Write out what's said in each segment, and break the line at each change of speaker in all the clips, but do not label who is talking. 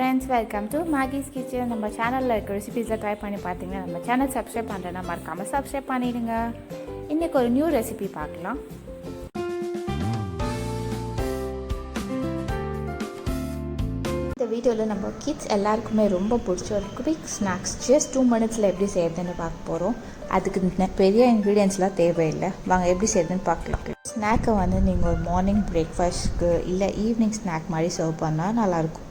friends, welcome to Maggie's Kitchen. நம்ம சேனலில் இருக்க ரெசிபீஸில் ட்ரை பண்ணி பார்த்தீங்கன்னா நம்ம சேனல் சப்ஸ்கிரைப் பண்ணுறேன்னா மறக்காமல் சப்ஸ்கிரைப் பண்ணிடுங்க. இன்றைக்கி ஒரு நியூ ரெசிபி பார்க்கலாம். இந்த வீடியோவில் நம்ம கிட்ஸ் எல்லாருக்குமே ரொம்ப பிடிச்ச ஒரு குவிக் ஸ்நாக்ஸ் ஜஸ்ட் 2 minutesல எப்படி செய்யறதுன்னு பார்க்க போகிறோம். அதுக்கு பெரிய இன்க்ரீடியன்ஸ்லாம் தேவையில்லை. வாங்க எப்படி செய்யறதுன்னு பார்க்கலாம். ஸ்நாக்கை வந்து நீங்கள் ஒரு மார்னிங் பிரேக்ஃபாஸ்ட்க்கு இல்லை ஈவினிங் ஸ்நாக் மாதிரி சர்வ் பண்ணால் நல்லாயிருக்கும்.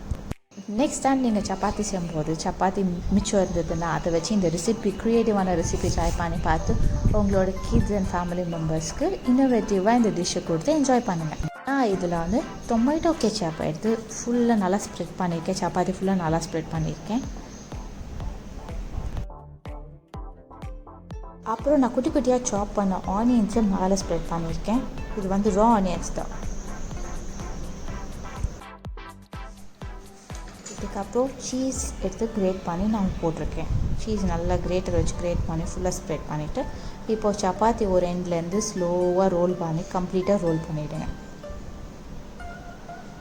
நெக்ஸ்ட் டைம் நீங்கள் சப்பாத்தி செய்யும்போது சப்பாத்தி மிச்சம் இருந்ததுன்னா அதை வச்சு இந்த ரெசிபி க்ரியேட்டிவான ரெசிபி ட்ரை பண்ணி பார்த்து உங்களோட கிட்ஸ் அண்ட் ஃபேமிலி மெம்பர்ஸ்க்கு இன்னோவேட்டிவாக இந்த டிஷ்ஷை கொடுத்து என்ஜாய் பண்ணுங்கள். நான் இதில் வந்து டொமேட்டோ கெச்சப் எடுத்து ஃபுல்லாக நல்லா ஸ்ப்ரெட் பண்ணியிருக்கேன். சப்பாத்தி ஃபுல்லாக நல்லா ஸ்ப்ரெட் பண்ணியிருக்கேன். அப்புறம் நான் குட்டி குட்டியாக சாப் பண்ண ஆனியன்ஸை மேலே ஸ்ப்ரெட் பண்ணியிருக்கேன். இது வந்து ரா ஆனியன்ஸ் தான். இதுக்கப்புறம் சீஸ் எடுத்து கிரேட் பண்ணி நான் போட்டிருக்கேன். சீஸ் நல்லா கிரேட்டர் வச்சு கிரேட் பண்ணி ஃபுல்லாக ஸ்ப்ரெட் பண்ணிவிட்டு இப்போது சப்பாத்தி ஒரு எண்ட்லேருந்து ஸ்லோவாக ரோல் பண்ணி கம்ப்ளீட்டாக ரோல் பண்ணிவிடுங்க.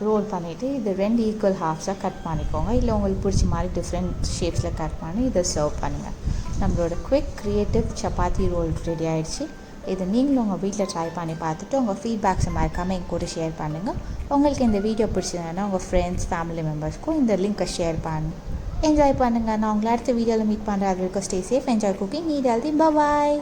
ரோல் பண்ணிவிட்டு இது 2 ஈக்குவல் ஹாஃப்ஸாக கட் பண்ணிக்கோங்க. இல்லை உங்களுக்கு பிடிச்ச மாதிரி டிஃப்ரெண்ட் ஷேப்ஸில் கட் பண்ணி இதை சர்வ் பண்ணுங்கள். நம்மளோட quick creative chapati roll ready ஆகிடுச்சு. இது நீங்களும் உங்கள் வீட்டில் ட்ரை பண்ணி பார்த்துட்டு உங்கள் ஃபீட்பேக்ஸை மறக்காமல் என் கூட ஷேர் பண்ணுங்கள். உங்களுக்கு இந்த வீடியோ பிடிச்சதுன்னா உங்கள் ஃப்ரெண்ட்ஸ் ஃபேமிலி மெம்பர்ஸ்க்கும் இந்த லிங்க்கை ஷேர் பண்ணி என்ஜாய் பண்ணுங்கள். நான் உங்களை அடுத்த வீடியோவில் மீட் பண்ணுற அது வரைக்கும் stay safe, enjoy cooking, eat healthy, பாய்.